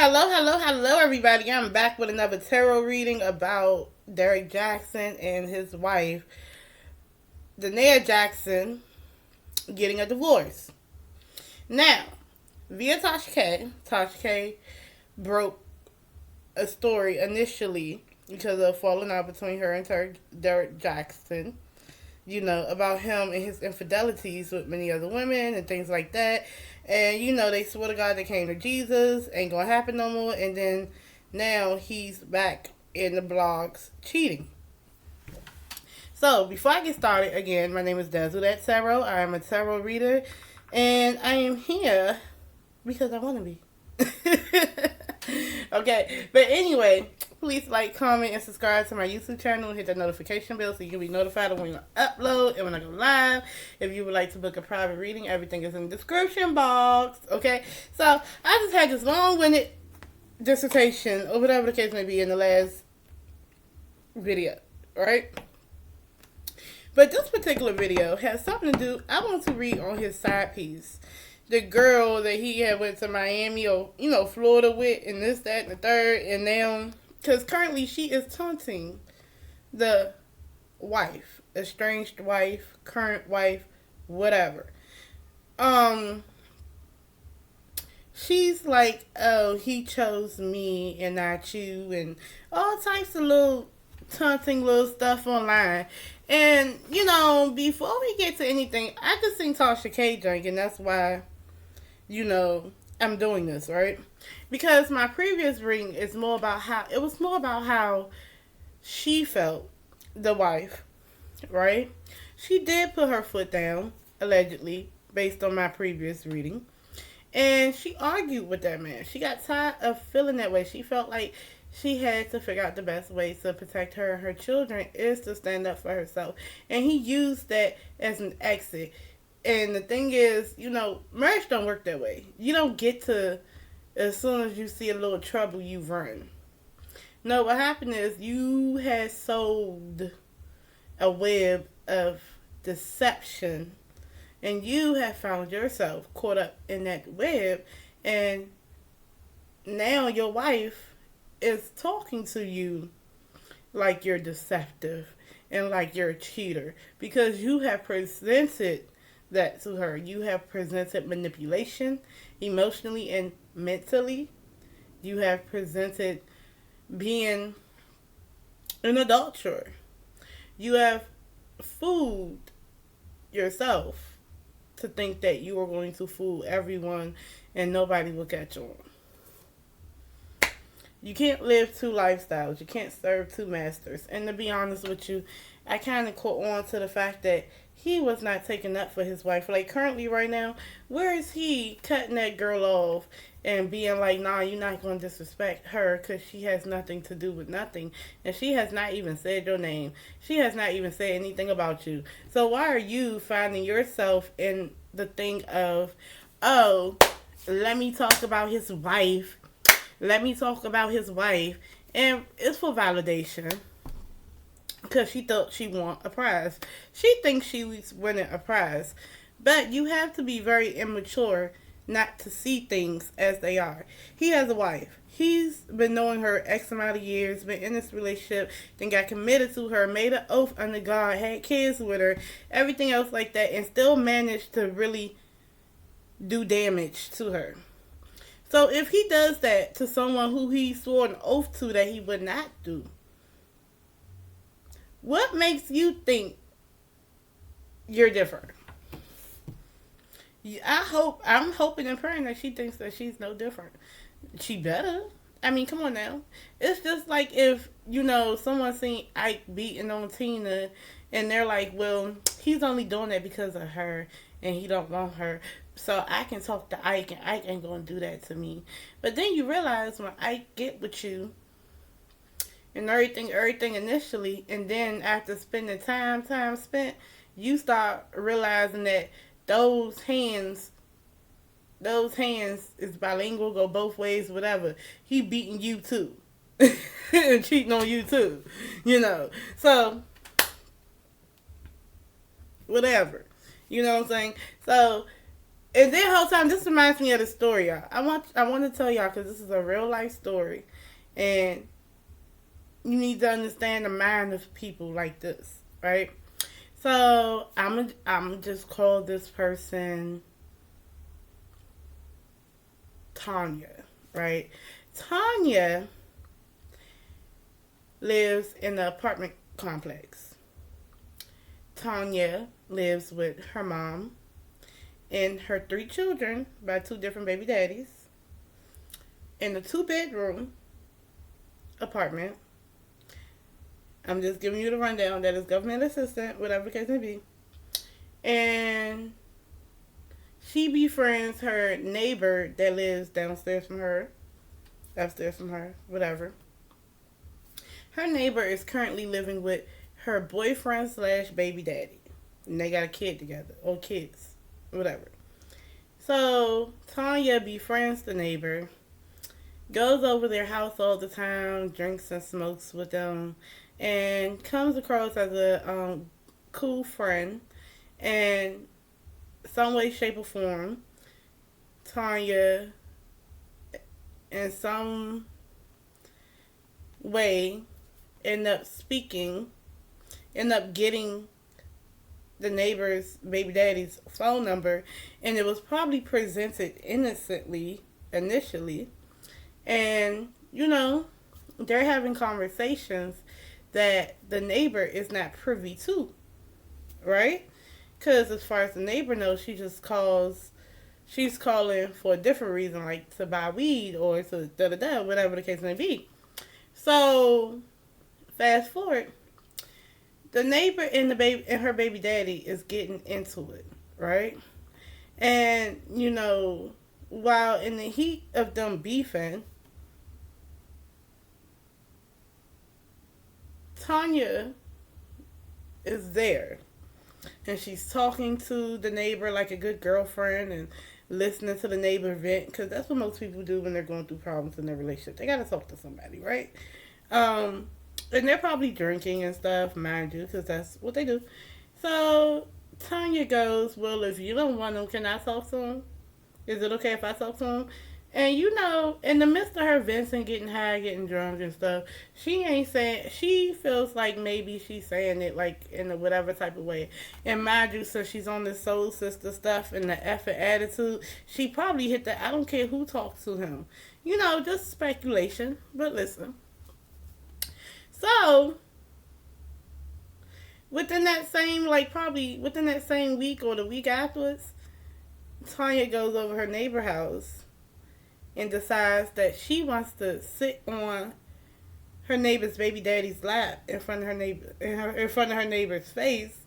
Hello, everybody. I'm back with another tarot reading about Derrick Jaxn and his wife, Danae Jackson, getting a divorce. Now, via Tasha K broke a story initially because of falling out between her and Derrick Jaxn, about him and his infidelities with many other women and things like that. And, they swear to God they came to Jesus, ain't gonna happen no more. And then now he's back in the blogs cheating. So, before I get started, again, my name is Dazzle I am a tarot reader, and I am here because I want to be. Okay, but anyway, please like, comment, and subscribe to my YouTube channel. Hit that notification bell so you can be notified of when I upload and when I go live. If you would like to book a private reading, everything is in the description box. Okay, so I just had this long-winded dissertation, or whatever the case may be, in the last video, right? But this particular video has something to do. I want to read on his side piece. The girl that he had went to Miami or, Florida with, and this, that, and the third, and now, because currently she is taunting the wife, estranged wife, current wife, whatever. She's like, oh, he chose me and not you, and all types of little taunting little stuff online. And, before we get to anything, I just seen Tasha K drink, and that's why, I'm doing this, right? Because my previous reading is more about how she felt, the wife, right? She did put her foot down, allegedly, based on my previous reading. And she argued with that man. She got tired of feeling that way. She felt like she had to figure out the best way to protect her and her children is to stand up for herself. And he used that as an exit. And the thing is, marriage don't work that way. You don't get to, as soon as you see a little trouble, you run. No, what happened is you had sold a web of deception, and you have found yourself caught up in that web, and now your wife is talking to you like you're deceptive and like you're a cheater because you have presented that to her. You have presented manipulation emotionally and mentally. You have presented being an adulterer. You have fooled yourself to think that you are going to fool everyone and nobody will catch on. You can't live two lifestyles. You can't serve two masters. And to be honest with you, I kind of caught on to the fact that he was not taking up for his wife. Like, currently right now, where is he cutting that girl off and being like, nah, you're not going to disrespect her because she has nothing to do with nothing. And she has not even said your name. She has not even said anything about you. So why are you finding yourself in the thing of, oh, let me talk about his wife. Let me talk about his wife. And it's for validation. Because she thought she won a prize. She thinks she was winning a prize. But you have to be very immature not to see things as they are. He has a wife. He's been knowing her X amount of years, been in this relationship, then got committed to her, made an oath under God, had kids with her, everything else like that, and still managed to really do damage to her. So if he does that to someone who he swore an oath to that he would not do, what makes you think you're different? I'm hoping and praying that she thinks that she's no different. She better. I mean, come on now. It's just like if, someone seen Ike beating on Tina and they're like, well, he's only doing that because of her and he don't want her. So I can talk to Ike and Ike ain't going to do that to me. But then you realize when Ike get with you and everything initially, and then after spending time spent, you start realizing that those hands is bilingual, go both ways, whatever. He beating you too. And cheating on you too. So, whatever. You know what I'm saying? So, And then the whole time, this reminds me of the story, y'all. I want to tell y'all because this is a real life story, and you need to understand the mind of people like this, right? So I'm just call this person Tanya, right? Tanya lives in an apartment complex. Tanya lives with her mom and her 3 children by 2 different baby daddies in a 2 bedroom apartment. I'm just giving you the rundown. That is government assistant, whatever the case may be. And she befriends her neighbor that lives downstairs from her, upstairs from her, whatever. Her neighbor is currently living with her boyfriend slash baby daddy. And they got a kid together, or kids, whatever. So Tanya befriends the neighbor, goes over their house all the time, drinks and smokes with them, and comes across as a cool friend. And some way, shape, or form, Tanya, in some way, end up getting the neighbor's baby daddy's phone number, and it was probably presented innocently initially. And, they're having conversations that the neighbor is not privy to, right? Because as far as the neighbor knows, she's calling for a different reason, like to buy weed or to da-da-da, whatever the case may be. So, fast forward, the neighbor and her baby daddy is getting into it, right? And, while in the heat of them beefing, Tanya is there. And she's talking to the neighbor like a good girlfriend and listening to the neighbor vent. Because that's what most people do when they're going through problems in their relationship. They got to talk to somebody, right? And they're probably drinking and stuff, mind you, because that's what they do. So Tanya goes, well, if you don't want him, can I talk to him? Is it okay if I talk to him? And in the midst of her venting, getting high, getting drunk and stuff, she feels like maybe she's saying it like in a whatever type of way. And mind you, since she's on this soul sister stuff and the effort attitude, she probably hit the I don't care who talks to him. Just speculation. But listen. So, within that same week or the week afterwards, Tanya goes over her neighbor house and decides that she wants to sit on her neighbor's baby daddy's lap in front of her neighbor's face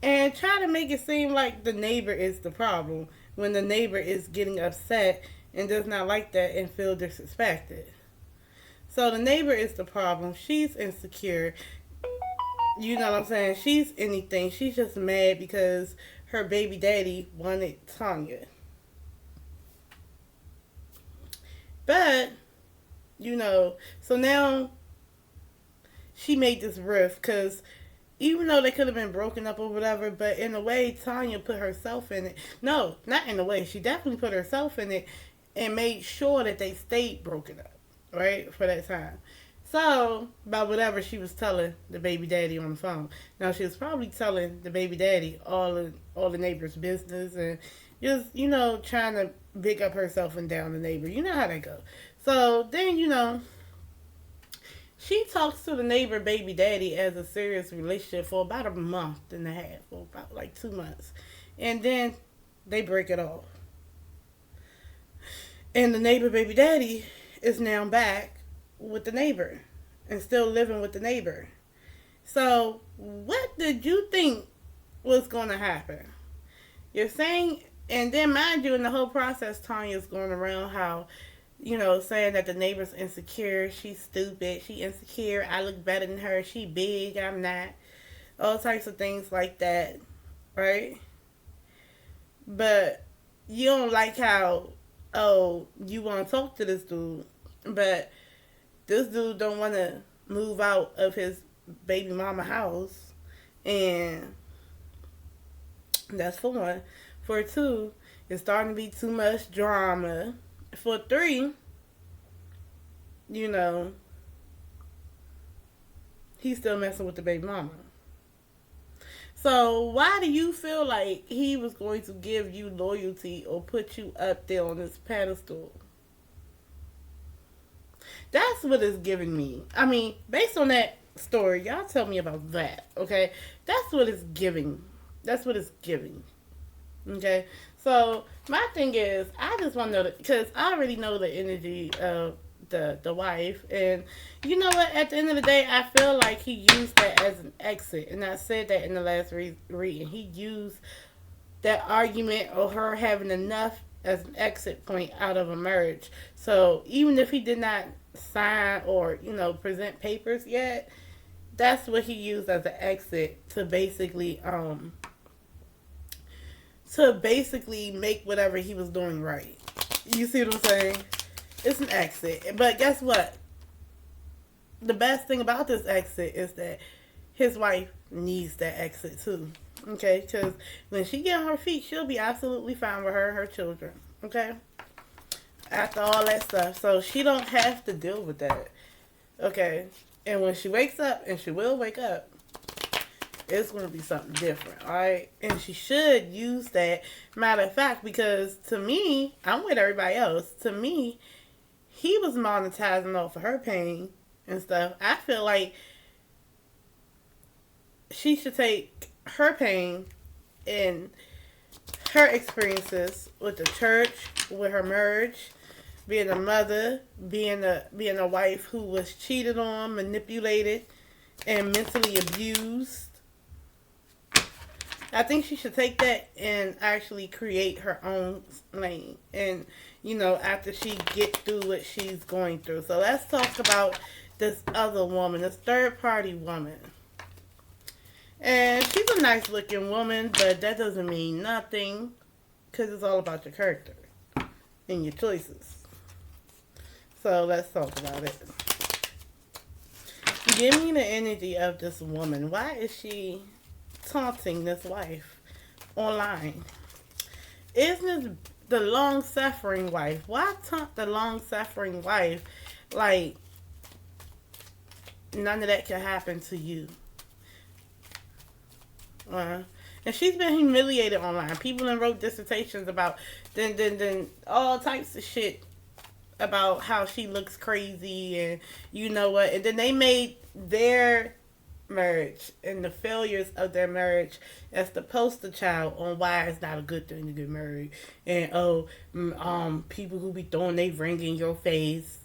and try to make it seem like the neighbor is the problem when the neighbor is getting upset and does not like that and feel disrespected. So the neighbor is the problem. She's insecure. You know what I'm saying? She's anything. She's just mad because her baby daddy wanted Tanya. But, so now she made this rift because even though they could have been broken up or whatever, but in a way, Tanya put herself in it. No, not in a way. She definitely put herself in it and made sure that they stayed broken up, right, for that time. So, by whatever she was telling the baby daddy on the phone. Now, she was probably telling the baby daddy all the neighbors' business and just, trying to big up herself and down the neighbor. You know how that goes. So, then, she talks to the neighbor baby daddy as a serious relationship for about a month and a half, or about like 2 months. And then they break it off. And the neighbor baby daddy is now back with the neighbor and still living with the neighbor. So, what did you think was going to happen? You're saying, and then mind you, in the whole process, Tanya's going around how, saying that the neighbor's insecure, she's stupid, she insecure, I look better than her, she big, I'm not. All types of things like that, right? But you don't like how, you want to talk to this dude, but this dude don't want to move out of his baby mama house. And that's for one. For two, It's starting to be too much drama. For 3, you know, he's still messing with the baby mama. So why do you feel like he was going to give you loyalty or put you up there on this pedestal? That's what it's giving me. I mean, based on that story, y'all tell me about that, okay? That's what it's giving. That's what it's giving. Okay? So, my thing is, I just want to know that, because I already know the energy of the wife, and you know what? At the end of the day, I feel like he used that as an exit, and I said that in the last reading. He used that argument or her having enough as an exit point out of a marriage. So even if he did not sign or, present papers yet, that's what he used as an exit to basically make whatever he was doing right. You see what I'm saying? It's an exit. But guess what? The best thing about this exit is that his wife needs that exit too. Okay? Because when she get on her feet, she'll be absolutely fine with her and her children. Okay? After all that stuff. So she don't have to deal with that. Okay? And when she wakes up, and she will wake up, it's going to be something different, alright? And she should use that. Matter of fact, because to me, I'm with everybody else. To me, he was monetizing off of her pain and stuff. I feel like she should take her pain and her experiences with the church, with her marriage, being a mother, being a wife who was cheated on, manipulated, and mentally abused. I think she should take that and actually create her own lane. And, after she gets through what she's going through. So let's talk about this other woman, this third party woman. And she's a nice looking woman, but that doesn't mean nothing, because it's all about your character and your choices. So let's talk about it. Give me the energy of this woman. Why is she taunting this wife online? Isn't this the long-suffering wife? Why taunt the long-suffering wife like none of that can happen to you? And she's been humiliated online. People have wrote dissertations about then all types of shit about how she looks crazy and you know what. And then they made their marriage and the failures of their marriage as the poster child on why it's not a good thing to get married. And people who be throwing their ring in your face,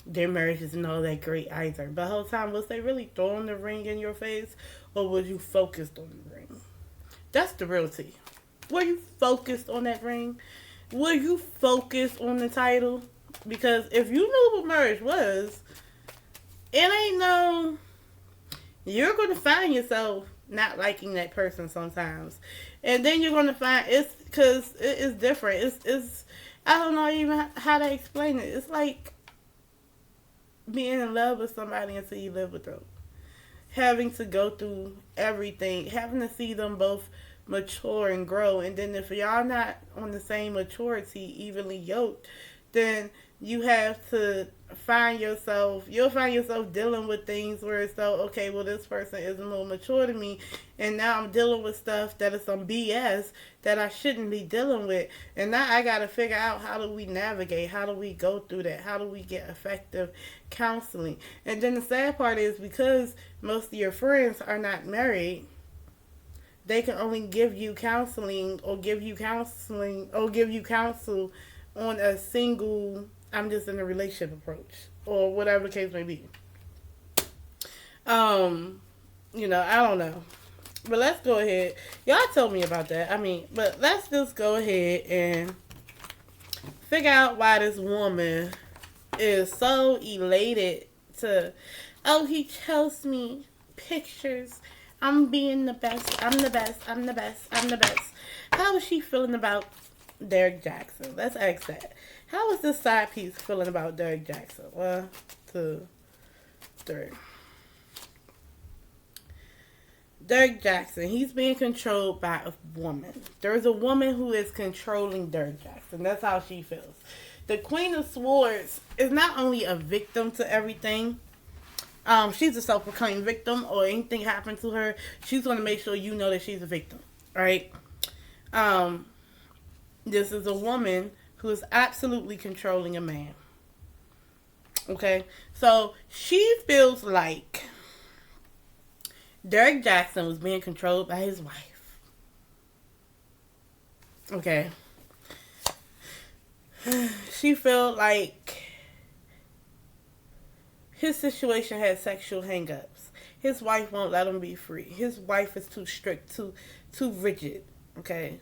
their marriage isn't all that great either. But the whole time, was they really throwing the ring in your face, or was you focused on the ring? That's the real tea. Were you focused on that ring? Were you focused on the title? Because if you knew what marriage was, it ain't no... You're going to find yourself not liking that person sometimes. And then you're going to find it's because it's different. It's I don't know even how to explain it. It's like being in love with somebody until you live with them. Having to go through everything. Having to see them both mature and grow. And then if y'all not on the same maturity, evenly yoked, then you have to you'll find yourself dealing with things where it's so, okay, well, this person is a little mature to me, and now I'm dealing with stuff that is some BS that I shouldn't be dealing with. And now I got to figure out, how do we navigate? How do we go through that? How do we get effective counseling? And then the sad part is, because most of your friends are not married, they can only give you counseling or give you counsel on a single, I'm just in a relationship approach, or whatever the case may be. I don't know. But let's go ahead. Y'all told me about that. But let's just go ahead and figure out why this woman is so elated to, he chose me, pictures, I'm being the best, I'm the best, I'm the best, I'm the best. How is she feeling about Derrick Jaxn? Let's ask that. How is this side piece feeling about Derrick Jaxn? 1, 2, 3. Derrick Jaxn, he's being controlled by a woman. There's a woman who is controlling Derrick Jaxn. That's how she feels. The Queen of Swords is not only a victim to everything. She's a self-proclaimed victim, or anything happened to her, she's going to make sure you know that she's a victim, right? Um, this is a woman who is absolutely controlling a man. Okay, so she feels like Derrick Jaxn was being controlled by his wife. Okay. She felt like his situation had sexual hangups. His wife won't let him be free. His wife is too strict, too rigid. Okay.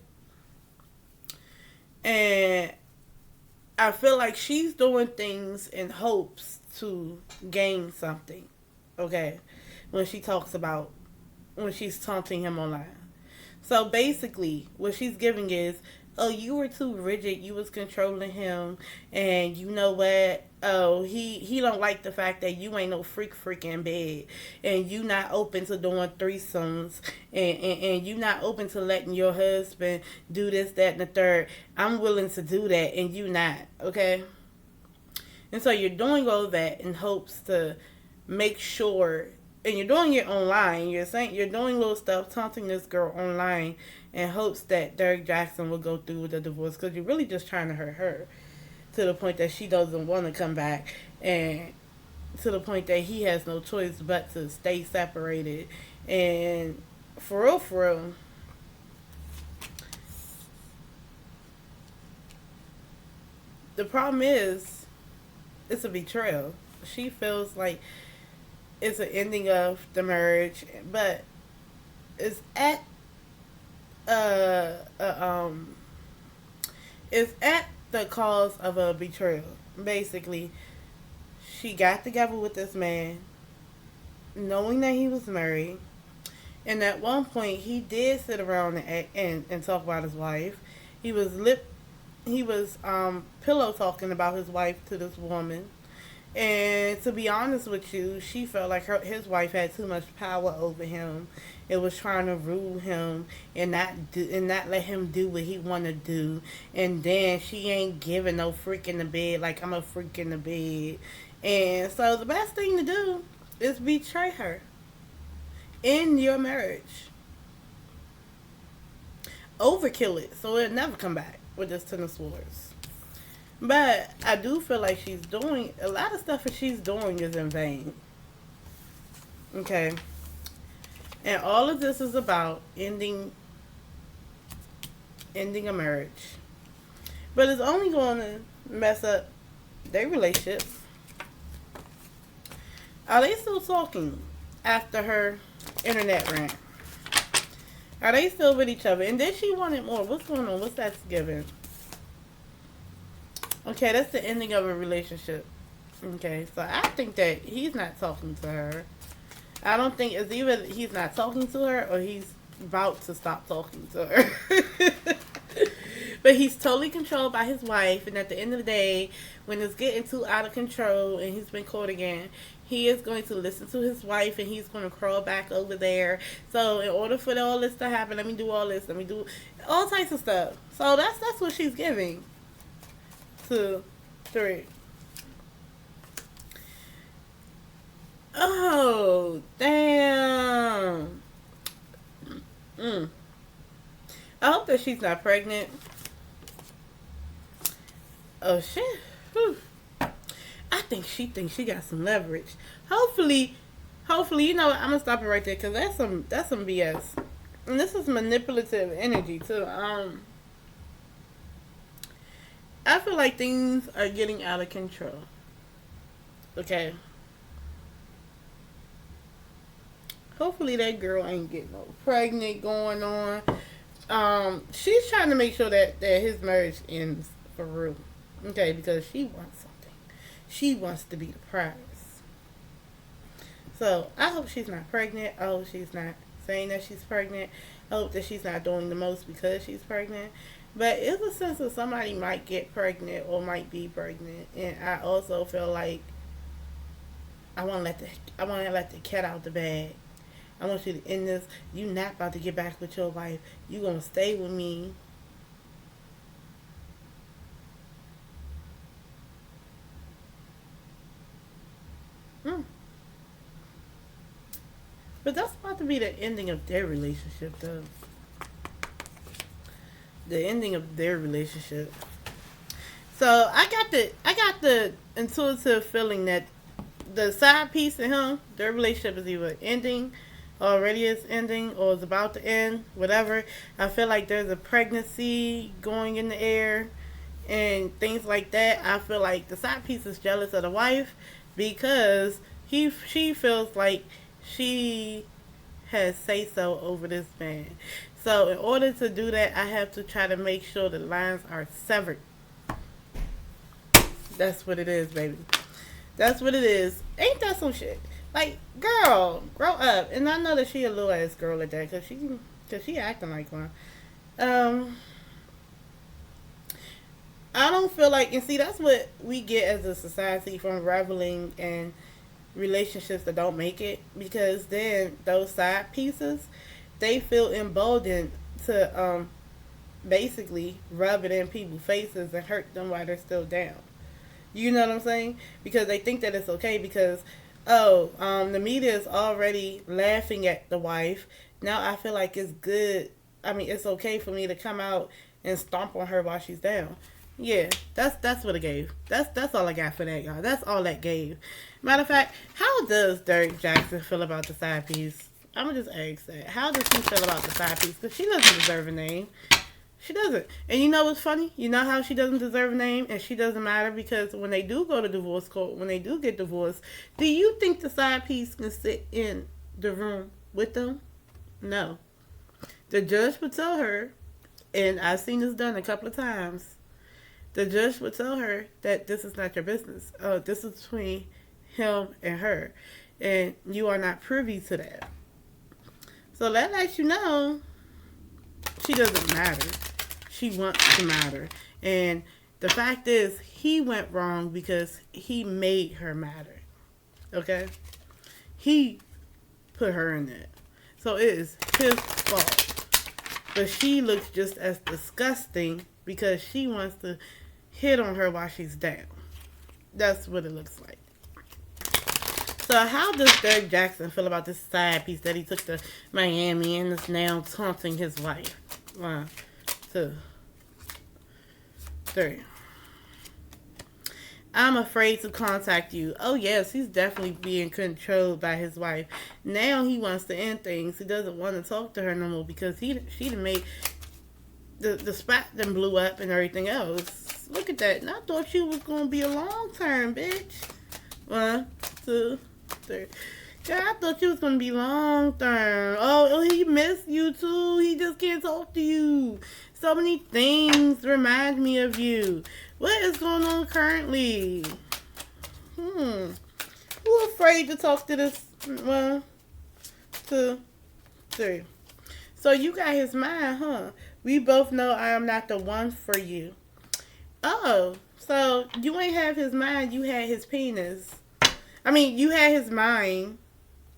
And I feel like she's doing things in hopes to gain something. Okay. When she's taunting him online. So basically, what she's giving is, oh, you were too rigid. You was controlling him, and you know what? Oh, he don't like the fact that you ain't no freak in bed, and you not open to doing threesomes, and you not open to letting your husband do this, that, and the third. I'm willing to do that, and you not, okay? And so you're doing all that in hopes to make sure, and you're doing it online. You're doing little stuff, taunting this girl online in hopes that Derrick Jaxn will go through with the divorce, because you're really just trying to hurt her to the point that she doesn't want to come back, and to the point that he has no choice but to stay separated. And for real, the problem is it's a betrayal. She feels like it's an ending of the marriage, but it's at uh, uh um it's at the cause of a betrayal. Basically, she got together with this man knowing that he was married, and at one point he did sit around and talk about his wife. He was pillow talking about his wife to this woman. And to be honest with you, she felt like his wife had too much power over him. It was trying to rule him and not let him do what he want to do. And then she ain't giving no freak in the bed like I'm a freak in the bed. And so the best thing to do is betray her in your marriage. Overkill it so it'll never come back with this Ten of Swords. But I do feel like she's doing a lot of stuff that she's doing is in vain. Okay. And all of this is about ending a marriage. But it's only going to mess up their relationship. Are they still talking after her internet rant? Are they still with each other? And then she wanted more. What's going on? What's that giving? Okay, that's the ending of a relationship. Okay, so I think that he's not talking to her. I don't think it's either he's not talking to her or he's about to stop talking to her. But he's totally controlled by his wife, and at the end of the day, when it's getting too out of control and he's been caught again, he is going to listen to his wife and he's going to crawl back over there. So in order for all this to happen, let me do all this. Let me do all types of stuff. So that's what she's giving. 2, 3. Oh, damn. I hope that she's not pregnant. Oh, shit. Whew. I think she thinks she got some leverage. Hopefully, you know what? I'm gonna stop it right there because that's some BS. And this is manipulative energy too. I feel like things are getting out of control. Okay. Hopefully that girl ain't getting no pregnant going on. She's trying to make sure that his marriage ends for real. Okay, because she wants something. She wants to be the prize. So I hope she's not pregnant. I hope she's not saying that she's pregnant. I hope that she's not doing the most because she's pregnant. But it's a sense of somebody might get pregnant or might be pregnant, and I also feel like I want to let the cat out the bag. I want you to end this. You not about to get back with your wife. You gonna stay with me. Mm. But that's about to be the ending of their relationship, though. The ending of their relationship. So I got the intuitive feeling that the side piece and him, their relationship is either ending, already is ending, or is about to end, whatever. I feel like there's a pregnancy going in the air and things like that. I feel like the side piece is jealous of the wife because she feels like she has say so over this man. So in order to do that, I have to try to make sure the lines are severed. That's what it is, baby. That's what it is. Ain't that some shit? Like, girl, grow up. And I know that she a little ass girl at that, cause she acting like one. Um, I don't feel like, and see, that's what we get as a society from reveling in relationships that don't make it, because then those side pieces, they feel emboldened to basically rub it in people's faces and hurt them while they're still down. You know what I'm saying? Because they think that it's okay because, the media is already laughing at the wife. Now I feel like it's good. I mean, it's okay for me to come out and stomp on her while she's down. Yeah, that's what it gave. That's all I got for that, y'all. That's all that gave. Matter of fact, how does Derrick Jaxn feel about the side piece? I'm gonna just ask that. How does he feel about the side piece? Because she doesn't deserve a name. She doesn't. And you know what's funny? You know how she doesn't deserve a name and she doesn't matter because when they do go to divorce court, when they do get divorced, do you think the side piece can sit in the room with them? No. The judge would tell her, and I've seen this done a couple of times, the judge would tell her that this is not your business. This is between him and her. And you are not privy to that. So that lets you know she doesn't matter. She wants to matter. And the fact is, he went wrong because he made her matter. Okay? He put her in that. So it is his fault. But she looks just as disgusting because she wants to hit on her while she's down. That's what it looks like. So how does Derrick Jaxn feel about this side piece that he took to Miami and is now taunting his wife? 1, 2, 3. I'm afraid to contact you. Oh yes, he's definitely being controlled by his wife. Now he wants to end things. He doesn't want to talk to her no more because she done made the spot then blew up and everything else. Look at that. And I thought you was gonna be a long term, bitch. 1, 2, 3. Yeah, I thought you was gonna be long term. Oh, he missed you too. He just can't talk to you. So many things remind me of you. What is going on currently? Who afraid to talk to this? 1, 2, 3. So you got his mind, huh? We both know I am not the one for you. Oh, so you ain't have his mind, you had his penis. I mean, you had his mind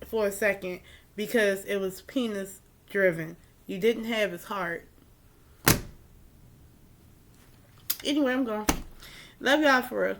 for a second because it was penis driven. You didn't have his heart. Anyway, I'm gone. Love y'all for real.